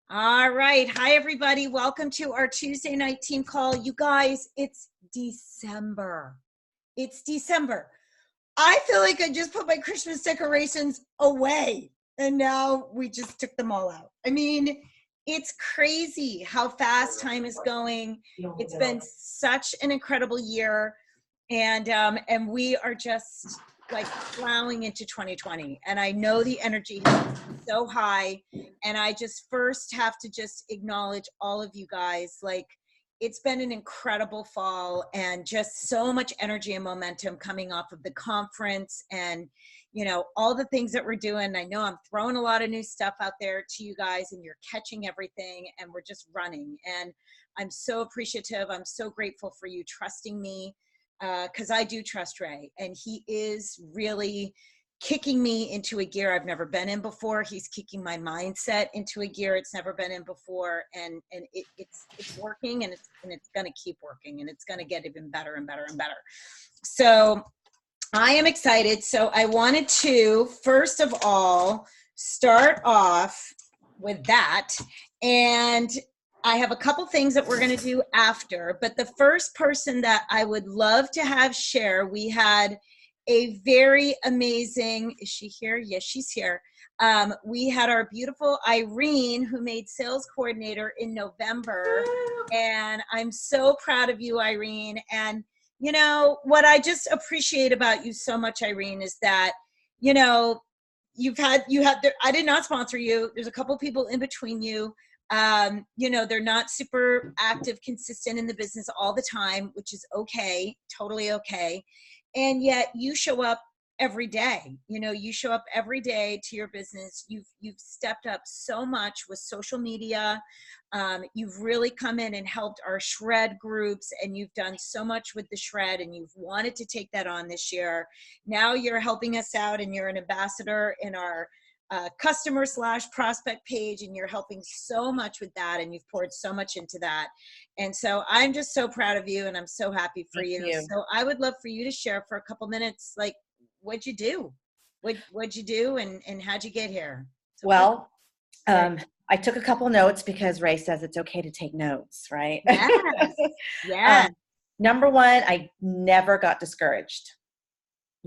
All right. Hi, everybody. Welcome to our Tuesday night team call. You guys, it's December. It's December. I feel like I just put my Christmas decorations away and now we just took them all out. I mean, it's crazy how fast time is going. It's been such an incredible year. And we are just like plowing into 2020, and I know the energy is so high, and I just first have to just acknowledge all of you guys. Like, it's been an incredible fall and just so much energy and momentum coming off of the conference and all the things that we're doing. I know I'm throwing a lot of new stuff out there to you guys, and you're catching everything, and we're just running, and I'm so appreciative. I'm so grateful for you trusting me, because I do trust Ray, and he is really kicking me into a gear I've never been in before. He's kicking my mindset into a gear it's never been in before, and it's working, and it's going to keep working, and it's going to get even better and better and better. So I am excited. So I wanted to first of all start off with that, and I have a couple things that we're going to do after, but the first person that I would love to have share, we had a very amazing, is she here? Yes, she's here. We had our beautiful Irene, who made sales coordinator in November, and I'm so proud of you, Irene. And what I just appreciate about you so much, Irene, is that I did not sponsor you. There's a couple people in between you. They're not super active, consistent in the business all the time, which is okay, totally okay. And yet you show up every day. You show up every day to your business. You've stepped up so much with social media. You've really come in and helped our shred groups, and you've done so much with the shred, and you've wanted to take that on this year. Now you're helping us out, and you're an ambassador in our customer/prospect page, and you're helping so much with that, and you've poured so much into that. And so I'm just so proud of you, and I'm so happy for you. So I would love for you to share for a couple minutes, like, what'd you do? What'd you do, and how'd you get here? So well, I took a couple notes because Ray says it's okay to take notes, right? Yes. Yes. Number one, I never got discouraged.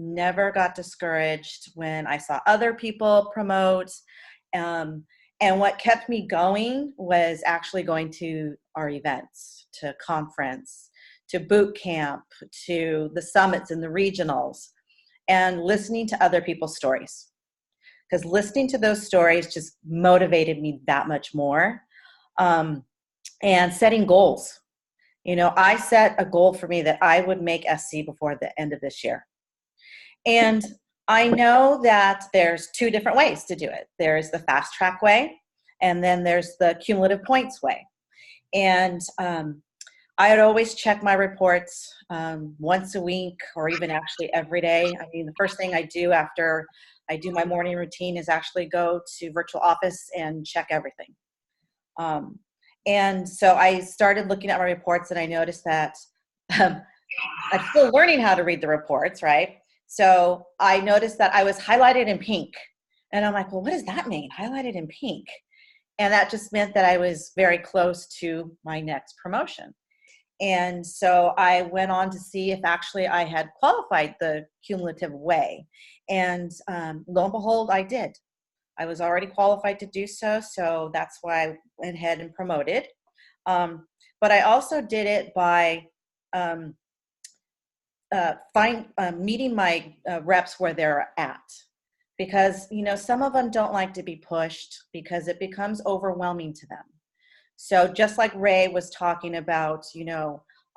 Never got discouraged when I saw other people promote. And what kept me going was actually going to our events, to conference, to boot camp, to the summits and the regionals, and listening to other people's stories. Because listening to those stories just motivated me that much more. And setting goals. I set a goal for me that I would make SC before the end of this year. And I know that there's two different ways to do it. There's the fast track way, and then there's the cumulative points way. And I would always check my reports once a week, or even actually every day. I mean, the first thing I do after I do my morning routine is actually go to virtual office and check everything. And so I started looking at my reports, and I noticed that I'm still learning how to read the reports, right? So I noticed that I was highlighted in pink. And I'm like, well, what does that mean? Highlighted in pink. And that just meant that I was very close to my next promotion. And so I went on to see if actually I had qualified the cumulative way. And lo and behold, I did. I was already qualified to do so. So that's why I went ahead and promoted. But I also did it by meeting my reps where they're at, because some of them don't like to be pushed because it becomes overwhelming to them. So just like Ray was talking about,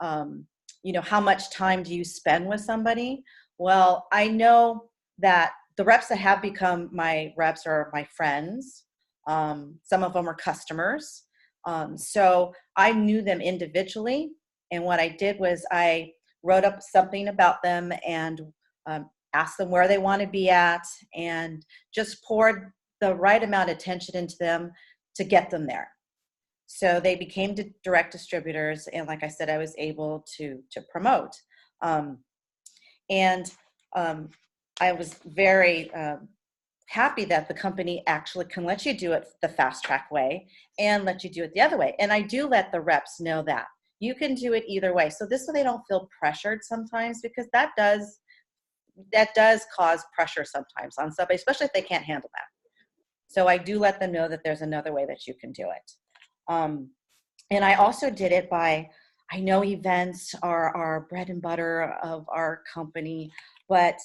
how much time do you spend with somebody? Well, I know that the reps that have become my reps are my friends. Some of them are customers. So I knew them individually, and what I did was I wrote up something about them and asked them where they want to be at, and just poured the right amount of attention into them to get them there. So they became direct distributors, and like I said, I was able to promote. I was very happy that the company actually can let you do it the fast track way and let you do it the other way. And I do let the reps know that you can do it either way. So this way they don't feel pressured sometimes, because that does cause pressure sometimes on somebody, especially if they can't handle that. So I do let them know that there's another way that you can do it. And I also did it by, I know events are our bread and butter of our company, but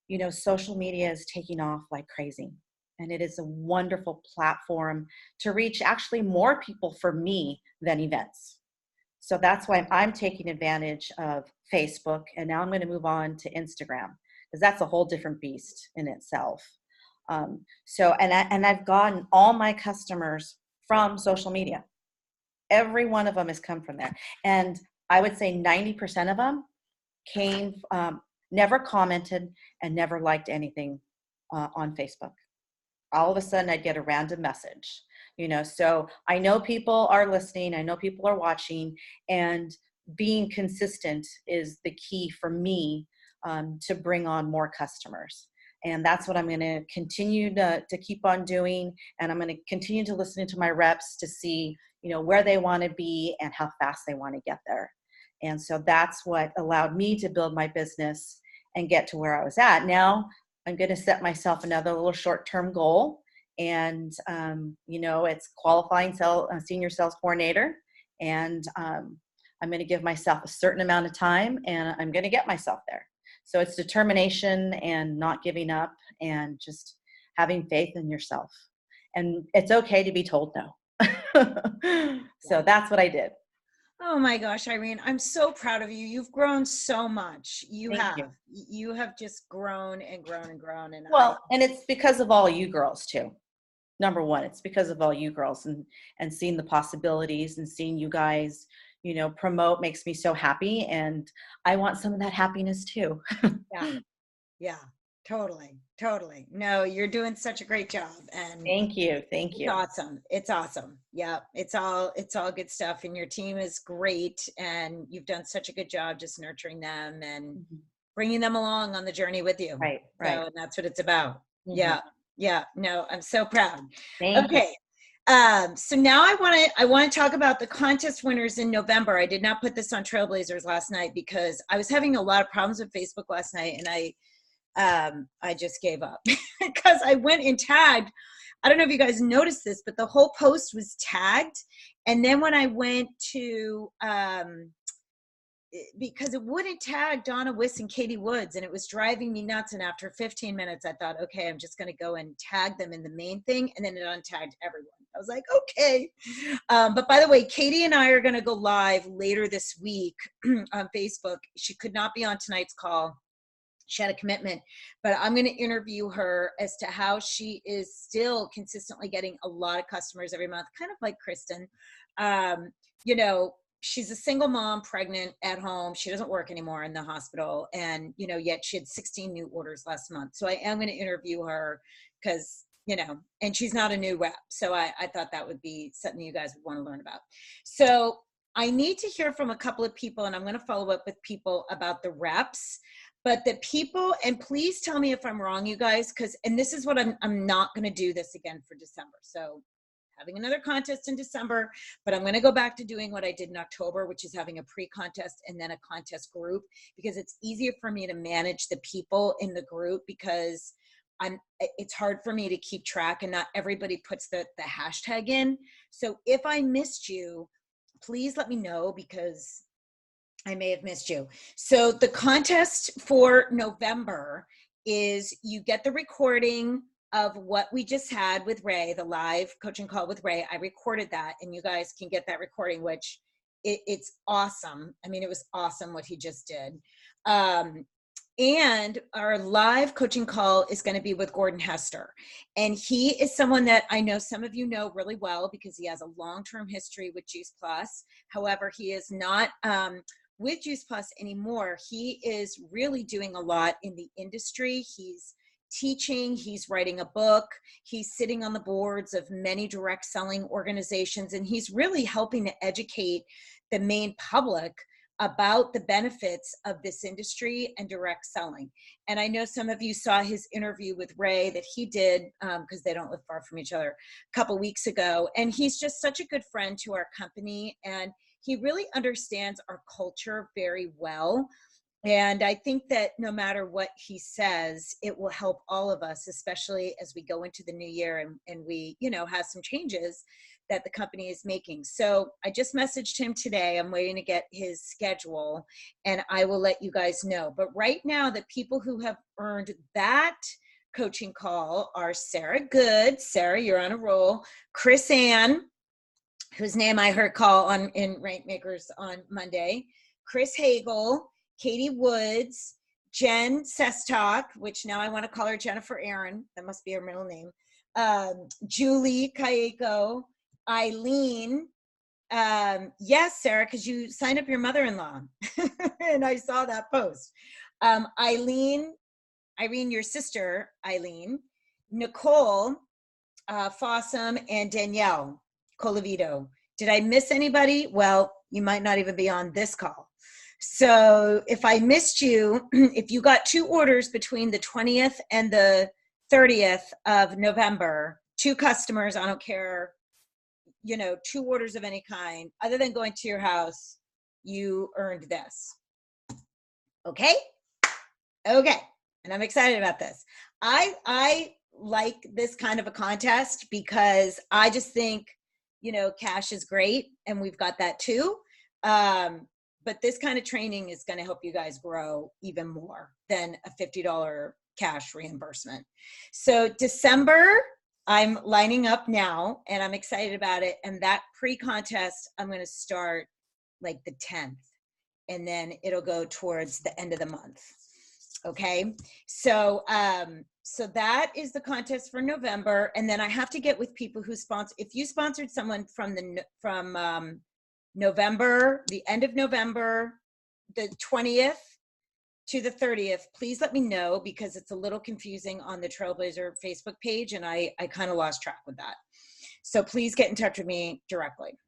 you know, social media is taking off like crazy. And it is a wonderful platform to reach actually more people for me than events. So that's why I'm taking advantage of Facebook, and now I'm going to move on to Instagram, because that's a whole different beast in itself. And I've gotten all my customers from social media. Every one of them has come from there. And I would say 90% of them came, never commented and never liked anything on Facebook. All of a sudden I'd get a random message, you know. So I know people are listening, I know people are watching, and being consistent is the key for me to bring on more customers. And that's what I'm going to continue to keep on doing. And I'm going to continue to listen to my reps to see, you know, where they want to be and how fast they want to get there. And so that's what allowed me to build my business and get to where I was at. Now I'm going to set myself another little short-term goal. And, you know, it's qualifying senior sales coordinator. And I'm going to give myself a certain amount of time, and I'm going to get myself there. So it's determination and not giving up and just having faith in yourself. And it's okay to be told no. So that's what I did. Oh my gosh, Irene, I'm so proud of you. You've grown so much. Thank you. You have just grown and grown and grown. And and it's because of all you girls too. Number one, it's because of all you girls, and seeing the possibilities and seeing you guys, you know, promote makes me so happy. And I want some of that happiness too. Yeah, totally. No, you're doing such a great job. And Thank you. it's awesome. Yeah, it's all good stuff. And your team is great. And you've done such a good job just nurturing them and bringing them along on the journey with you. Right. So, and that's what it's about. Mm-hmm. Yeah. No, I'm so proud. Thank you. So now I want to talk about the contest winners in November. I did not put this on Trailblazers last night because I was having a lot of problems with Facebook last night, and I just gave up because I went and tagged. I don't know if you guys noticed this, but the whole post was tagged. And then when I went to, because it wouldn't tag Donna Wiss and Katie Woods, and it was driving me nuts. And after 15 minutes, I thought, okay, I'm just going to go and tag them in the main thing. And then it untagged everyone. I was like, okay. But by the way, Katie and I are going to go live later this week on Facebook. She could not be on tonight's call. She had a commitment, but I'm going to interview her as to how she is still consistently getting a lot of customers every month, kind of like Kristen. You know, she's a single mom, pregnant at home. She doesn't work anymore in the hospital. And, you know, yet she had 16 new orders last month. So I am going to interview her because, you know, and she's not a new rep. So I thought that would be something you guys would want to learn about. So I need to hear from a couple of people, and I'm going to follow up with people about the reps. But the people, and please tell me if I'm wrong, you guys, because, and this is what I'm not going to do this again for December. So having another contest in December, but I'm going to go back to doing what I did in October, which is having a pre-contest and then a contest group, because it's easier for me to manage the people in the group, because it's hard for me to keep track and not everybody puts the hashtag in. So if I missed you, please let me know, because I may have missed you. So the contest for November is you get the recording of what we just had with Ray, the live coaching call with Ray. I recorded that, and you guys can get that recording, which it's awesome. I mean, it was awesome what he just did. And our live coaching call is going to be with Gordon Hester. And he is someone that I know some of you know really well, because he has a long-term history with Juice Plus. However, he is not with Juice Plus anymore. He is really doing a lot in the industry. He's teaching, he's writing a book, he's sitting on the boards of many direct selling organizations, and he's really helping to educate the main public about the benefits of this industry and direct selling. And I know some of you saw his interview with Ray that he did, because they don't live far from each other, a couple weeks ago. And he's just such a good friend to our company, and he really understands our culture very well. And I think that no matter what he says, it will help all of us, especially as we go into the new year and we, have some changes that the company is making. So I just messaged him today. I'm waiting to get his schedule, and I will let you guys know. But right now, the people who have earned that coaching call are Sarah Good. Sarah, you're on a roll. Chris Ann, whose name I heard call in Rank Makers on Monday. Chris Hagel, Katie Woods, Jen Sestock, which now I want to call her Jennifer Aaron. That must be her middle name. Julie Kayeko, Eileen. Yes, Sarah, because you signed up your mother-in-law. And I saw that post. Irene, your sister, Eileen. Nicole Fossum, and Danielle Colavito. Did I miss anybody? Well, you might not even be on this call. So if I missed you, if you got 2 orders between the 20th and the 30th of November, 2 customers, I don't care, 2 orders of any kind, other than going to your house, you earned this. Okay? Okay. And I'm excited about this. I like this kind of a contest because I just think, cash is great, and we've got that too. But this kind of training is going to help you guys grow even more than a $50 cash reimbursement. So December, I'm lining up now, and I'm excited about it. And that pre-contest, I'm going to start like the 10th, and then it'll go towards the end of the month. Okay. So, so that is the contest for November. And then I have to get with people who sponsor. If you sponsored someone from November, the end of November, the 20th to the 30th, please let me know, because it's a little confusing on the Trailblazer Facebook page, and I kind of lost track with that. So please get in touch with me directly.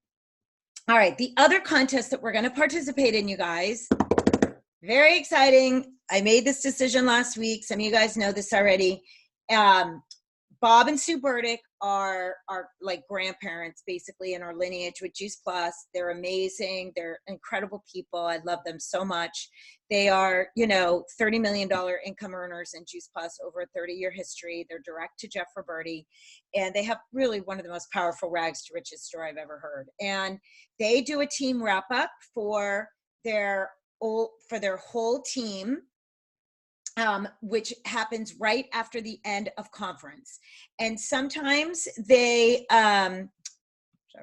All right. The other contest that we're going to participate in, you guys, very exciting. I made this decision last week. Some of you guys know this already. Bob and Sue Burdick are like grandparents, basically, in our lineage with Juice Plus. They're amazing. They're incredible people. I love them so much. They are, $30 million income earners in Juice Plus over a 30-year history. They're direct to Jeff Roberti, and they have really one of the most powerful rags to riches story I've ever heard. And they do a team wrap up for their whole team, which happens right after the end of conference. And sometimes they, sorry,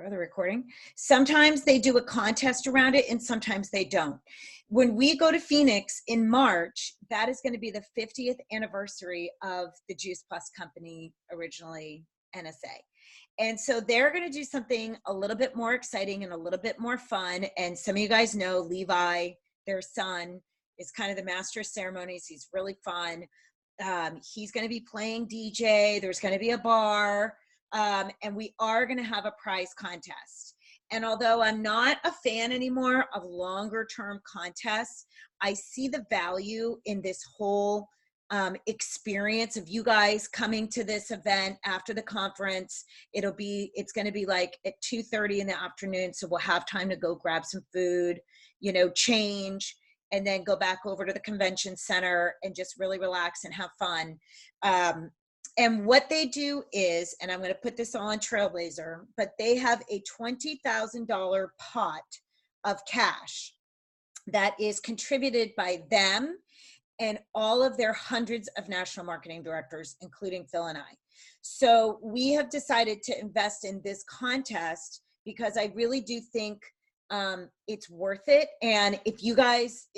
the recording. Sometimes they do a contest around it, and sometimes they don't. When we go to Phoenix in March, that is going to be the 50th anniversary of the Juice Plus company, originally NSA. And so they're going to do something a little bit more exciting and a little bit more fun. And some of you guys know Levi, their son, is kind of the master of ceremonies. He's really fun. He's going to be playing DJ. There's going to be a bar. And we are going to have a prize contest. And although I'm not a fan anymore of longer term contests, I see the value in this whole experience of you guys coming to this event after the conference. It's going to be like at 2:30 in the afternoon. So we'll have time to go grab some food, change, and then go back over to the convention center and just really relax and have fun. And what they do is, and I'm going to put this all on Trailblazer, but they have a $20,000 pot of cash that is contributed by them and all of their hundreds of national marketing directors, including Phil and I. So we have decided to invest in this contest because I really do think it's worth it. And if you guys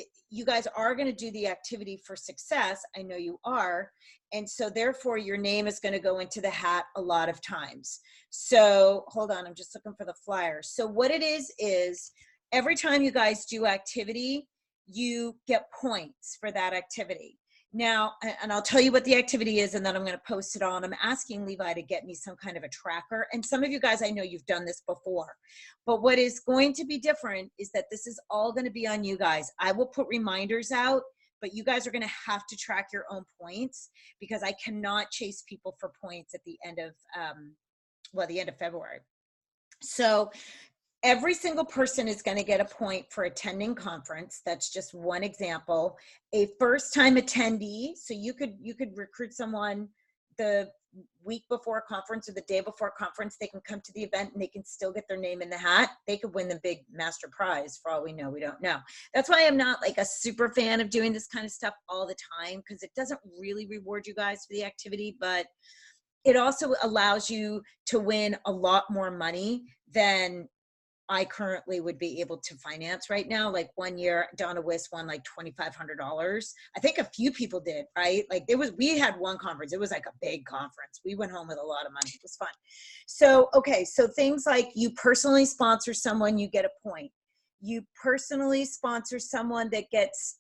are going to do the activity for success, I know you are. And so therefore your name is going to go into the hat a lot of times. So hold on, I'm just looking for the flyer. So what it is every time you guys do activity, you get points for that activity. Now, and I'll tell you what the activity is, and then I'm going to post it on. I'm asking Levi to get me some kind of a tracker. And some of you guys, I know you've done this before. But what is going to be different is that this is all going to be on you guys. I will put reminders out, but you guys are going to have to track your own points, because I cannot chase people for points at the end of, the end of February. So every single person is going to get a point for attending conference. That's just one example. A first-time attendee, so you could recruit someone the week before conference or the day before conference. They can come to the event and they can still get their name in the hat. They could win the big master prize, for all we know. We don't know. That's why I'm not like a super fan of doing this kind of stuff all the time, because it doesn't really reward you guys for the activity, but it also allows you to win a lot more money than I currently would be able to finance right now. Like one year, Donna Wiss won like $2,500. I think a few people did, right? Like we had one conference. It was like a big conference. We went home with a lot of money. It was fun. So, okay. So things like you personally sponsor someone, you get a point. You personally sponsor someone that gets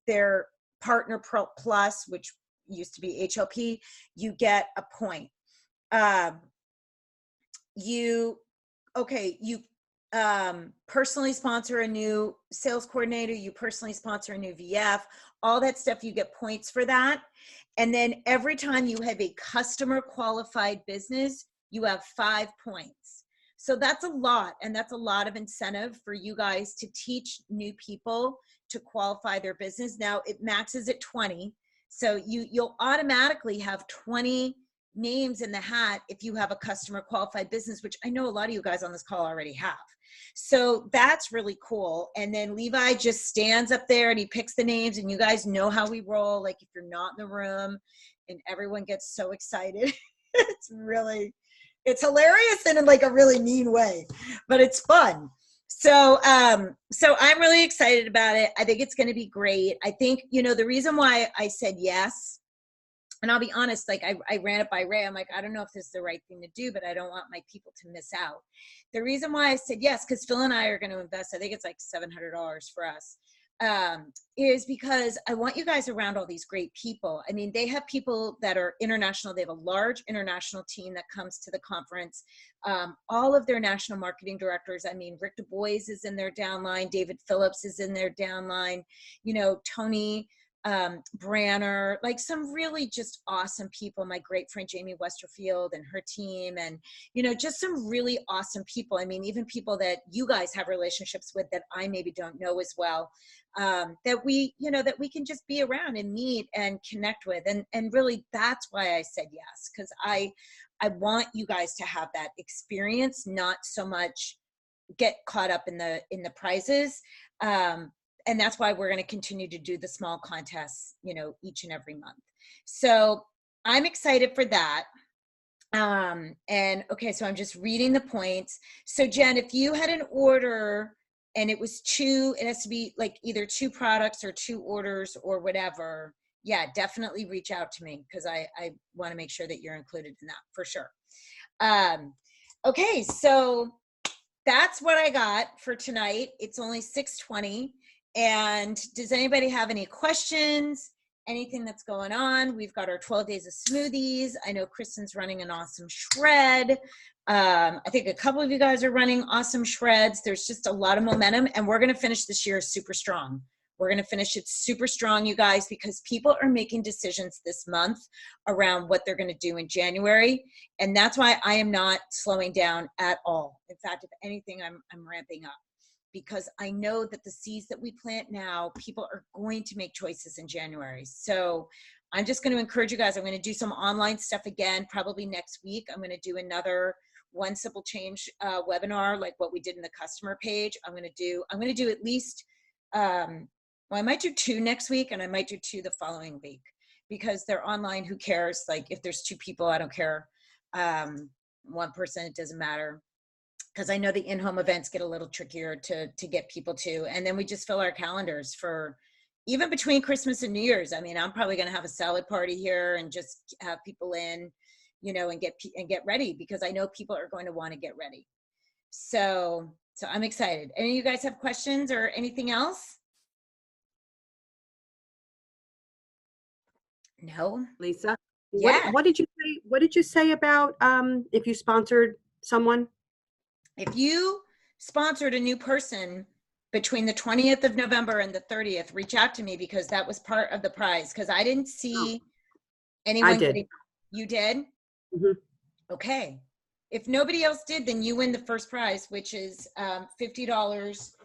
their Partner Plus, which used to be HLP, you get a point. You personally sponsor a new sales coordinator, you personally sponsor a new VF, all that stuff, you get points for that. And then every time you have a customer qualified business, you have 5 points. So that's a lot, and that's a lot of incentive for you guys to teach new people to qualify their business. Now it maxes at 20. So you'll automatically have 20 names in the hat if you have a customer qualified business, which I know a lot of you guys on this call already have. So that's really cool. And then Levi just stands up there and he picks the names, and you guys know how we roll. Like if you're not in the room, and everyone gets so excited, it's hilarious and in like a really mean way, but it's fun. So I'm really excited about it. I think it's going to be great. I think, the reason why I said yes, and I'll be honest, like I ran it by Ray. I'm like, I don't know if this is the right thing to do, but I don't want my people to miss out. The reason why I said yes, because Phil and I are going to invest, I think it's like $700 for us, is because I want you guys around all these great people. I mean, they have people that are international. They have a large international team that comes to the conference. All of their national marketing directors, I mean, Rick Du Bois is in their downline. David Phillips is in their downline. Tony Branner, like some really just awesome people. My great friend Jamie Westerfield and her team, and just some really awesome people. I mean, even people that you guys have relationships with that I maybe don't know as well, that we can just be around and meet and connect with, and really that's why I said yes, because I want you guys to have that experience, not so much get caught up in the prizes. And that's why we're going to continue to do the small contests, each and every month. So I'm excited for that. And okay, so I'm just reading the points. So Jen, if you had an order and it was it has to be like either 2 products or 2 orders or whatever. Yeah, definitely reach out to me, because I want to make sure that you're included in that for sure. Okay, so that's what I got for tonight. It's only 6:20. And does anybody have any questions? Anything that's going on? We've got our 12 days of smoothies. I know Kristen's running an awesome shred. I think a couple of you guys are running awesome shreds. There's just a lot of momentum, and we're going to finish this year super strong. We're going to finish it super strong, you guys, because people are making decisions this month around what they're going to do in January. And that's why I am not slowing down at all. In fact, if anything, I'm ramping up, because I know that the seeds that we plant now, people are going to make choices in January. So I'm just going to encourage you guys. I'm going to do some online stuff again, probably next week. I'm going to do another One Simple Change webinar, like what we did in the customer page. I'm going to do at least, I might do 2 next week, and I might do 2 the following week, because they're online. Who cares? Like if there's 2 people, I don't care. 1 person, it doesn't matter. Because I know the in-home events get a little trickier to get people to. And then we just fill our calendars for even between Christmas and New Year's. I mean, I'm probably going to have a salad party here and just have people in, and get ready, because I know people are going to want to get ready. So I'm excited. Any of you guys have questions or anything else? No. Lisa? Yeah. What did you say? What did you say about if you sponsored someone? If you sponsored a new person between the 20th of November and the 30th, reach out to me because that was part of the prize. Because I didn't see anyone I did. getting. You did? Mhm. Okay. If nobody else did, then you win the first prize, which is $50.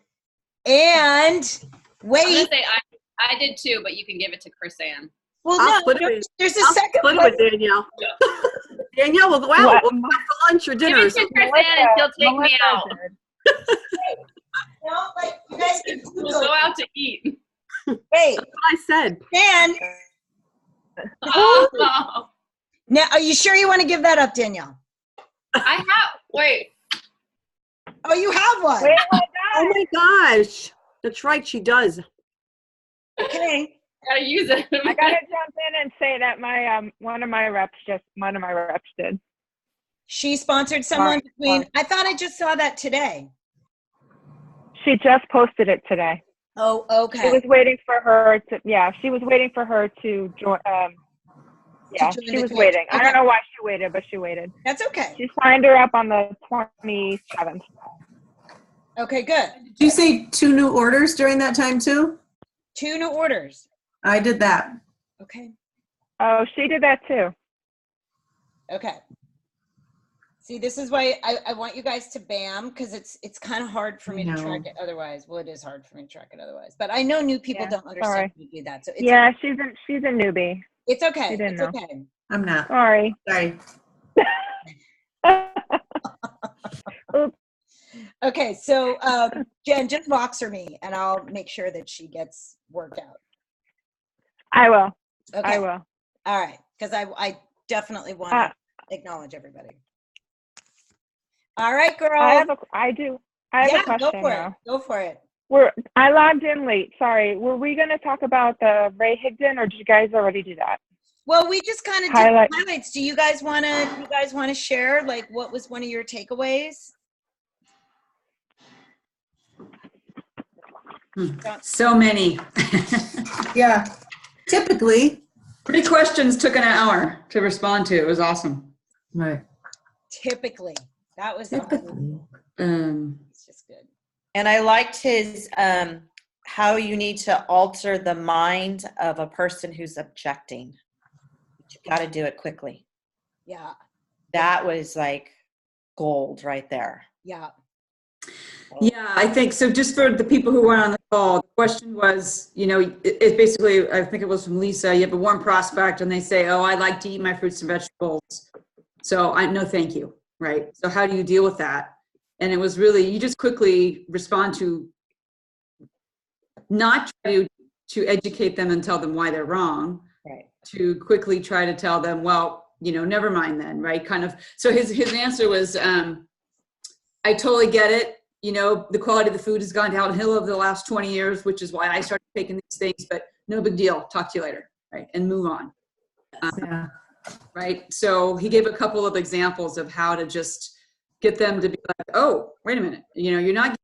And I'm wait. gonna say I did too, but you can give it to Chris Ann. Well, I'll no, split it with, there's a I'll second split it place. with Danielle. Danielle will go out. What? We'll go out for lunch or dinner. Give it to Chris Ann and he'll take me out. did. No, like you guys can We'll go out to eat. Wait, That's what I said. Dan. Oh, Now, are you sure you want to give that up, Danielle? I have. Wait. Oh, you have one. Wait, hold Oh on. my gosh. That's right. She does. Okay. Gotta use it. I gotta jump in and say that my one of my reps did. She sponsored someone Sorry. between. I thought I just saw that today. She just posted it today. Oh, She okay. was waiting for her to. Yeah, she was waiting for her to join. Yeah, join she the was page. waiting. I Okay. don't know why she waited, but she waited. That's okay. She signed her up on the 27th. Okay, good. Did you say 2 new orders during that time too? 2 new orders. I did that. Okay. Oh, she did that too. Okay. See, this is why I want you guys to BAM because it's kind of hard for me to track it otherwise. Well, it is hard for me to track it otherwise. But I know new people Yeah, don't understand sorry. how to do that. So it's Yeah, she's a newbie. it's okay. She didn't It's know. okay. I'm not. Sorry. Sorry. Oops. Okay, so Jen, just box her me and I'll make sure that she gets worked out. I will. Okay. I will. All right, because I definitely want to acknowledge everybody. All right, girl. I have a question go for now. it. Go for it. I logged in late. Sorry. Were we going to talk about the Ray Higdon, or did you guys already do that? Well, we just kind of did highlights. Do you guys want to share like what was one of your takeaways? So many. Yeah. Typically. 3 questions took an hour to respond to. It was awesome. Right. Typically. That was Typically. it's just good. And I liked his how you need to alter the mind of a person who's objecting. You got to do it quickly. Yeah. That was like gold right there. Yeah. Yeah, I think so. Just for the people who weren't on the call, the question was, it basically, I think it was from Lisa, you have a warm prospect and they say, oh, I like to eat my fruits and vegetables. So no, thank you. Right. So how do you deal with that? And it was really, you just quickly respond to not try to educate them and tell them why they're wrong. Right. To quickly try to tell them, well, never mind then, right? Kind of. So his answer was, I totally get it. The quality of the food has gone downhill over the last 20 years, which is why I started taking these things, but no big deal. Talk to you later, right? And move on. Yeah. Right. So he gave a couple of examples of how to just get them to be like, oh, wait a minute. You're not getting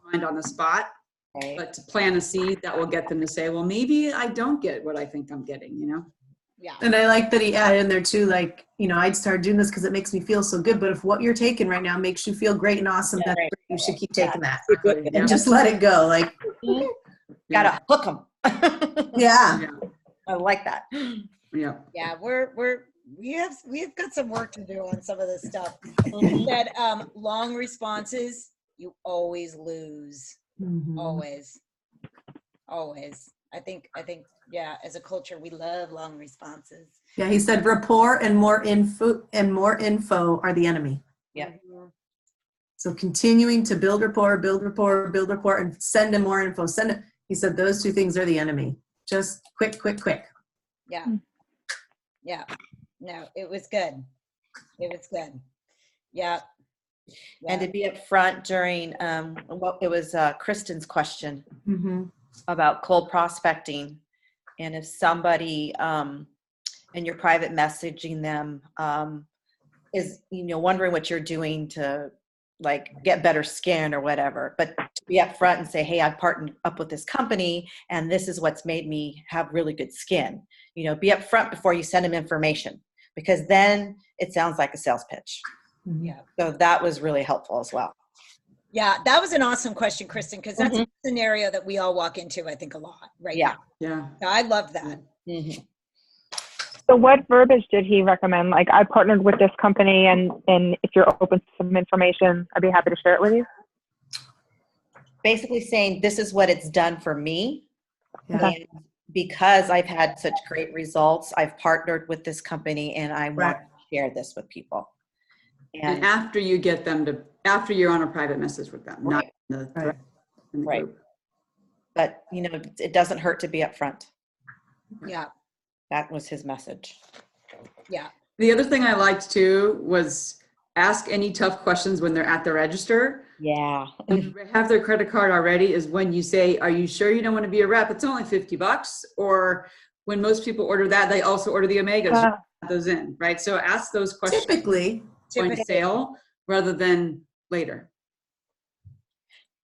your mind on the spot, Right. but to plant a seed that will get them to say, well, maybe I don't get what I think I'm getting, Yeah. And I like that he added in there too, like, I'd start doing this because it makes me feel so good. But if what you're taking right now makes you feel great and awesome, that's right. great. You should keep taking that. Exactly. And just let it go. Like, Gotta hook them. yeah. I like that. Yeah. Yeah, we have got some work to do on some of this stuff. He said long responses, you always lose. Mhm. Always. I think yeah, as a culture we love long responses. Yeah. He said rapport and more info are the enemy. Yeah. Mhm. So continuing to build rapport, and send him more info. He said those 2 things are the enemy. Just quick. Yeah. Yeah. No, it was good. It was good. Yeah. And to be up front during it was Kristen's question Mm-hmm. about cold prospecting, and if somebody and you're private messaging them is wondering what you're doing to like get better skin or whatever, but to be upfront and say, hey, I've partnered up with this company and this is what's made me have really good skin. You know, be upfront before you send them information, because then it sounds like a sales pitch. Yeah. So that was really helpful as well. Yeah, that was an awesome question, Kristen, because that's Mhm. a scenario that we all walk into, I think, a lot right Yeah. now. Yeah. I love that. Mhm. So what verbiage did he recommend? Like, I partnered with this company, and if you're open to some information, I'd be happy to share it with you. Basically saying, this is what it's done for me. Yeah. And because I've had such great results, I've partnered with this company and I want Right. to share this with people. And And after you get them to, after you're on a private message with them, not Right. in the Right. thread in the Right. group. but you know, it doesn't hurt to be upfront. Yeah. That was his message. Yeah. The other thing I liked too was ask any tough questions when they're at the register. Yeah. When they have their credit card already is when you say, are you sure you don't want to be a rep? It's only $50. Or when most people order that, they also order the Omegas. You add those in, right? So ask those questions Typically, point of sale rather than later.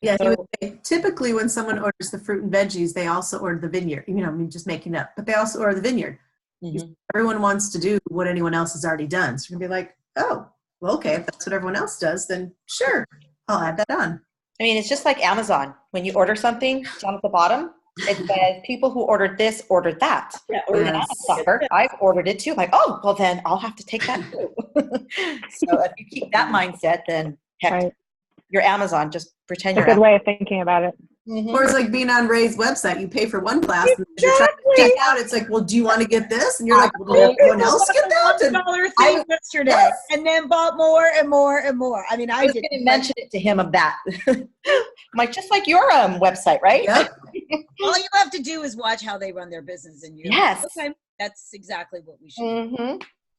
yeah, you So- would say, typically when someone orders the fruit and veggies, they also order the vineyard. You know, I'm just making up, but they also order the vineyard. Mhm. Everyone wants to do what anyone else has already done. So you're gonna be like, oh, well, okay, if that's what everyone else does, then sure, I'll add that on. I mean, it's just like Amazon. When you order something down at the bottom, it says people who ordered this ordered that. Yeah, And I'm a sucker. I've ordered it too. Like, oh, well then I'll have to take that too. So if you keep that mindset, then heck, Right. you're Amazon. Just pretend It's a you're good Amazon. way of thinking about it. Or it's like being on Ray's website. You pay for one class, and as you're trying to check out, it's like, well, do you want to get this? And you're like, well, did everyone else get that? And $1 I thing was- yesterday, Yes. and then bought more and more and more. I mean, I I was did. going to mention it to him of that. I'm like, just like your website, right? Yep. All you have to do is watch how they run their business, and you're Yes. like, okay, that's exactly what we should do. Mm-hmm.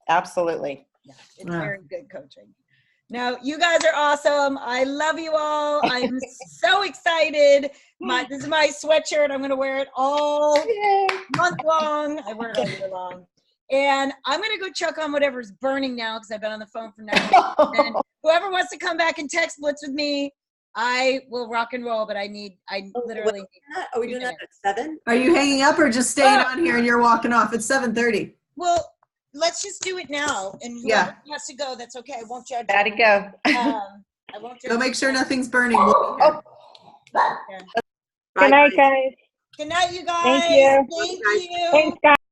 Absolutely. Yeah, it's Wow. very good coaching. No, you guys are awesome. I love you all. I'm so excited. This is my sweatshirt. I'm going to wear it all month long. I wear it all year long. And I'm going to go check on whatever's burning now because I've been on the phone for 9 minutes. And whoever wants to come back and text Blitz with me, I will rock and roll, but I literally need. Are we doing that at 7? Are you hanging up or just staying on here and you're walking off? It's 7:30. Well, let's just do it now. And whoever Yeah. has to go, that's okay. I won't judge. Gotta go. I won't judge. Go make sure nothing's burning. We'll be here. Good night, guys. Good night, you guys. Thank you. Thank you. Thanks, guys.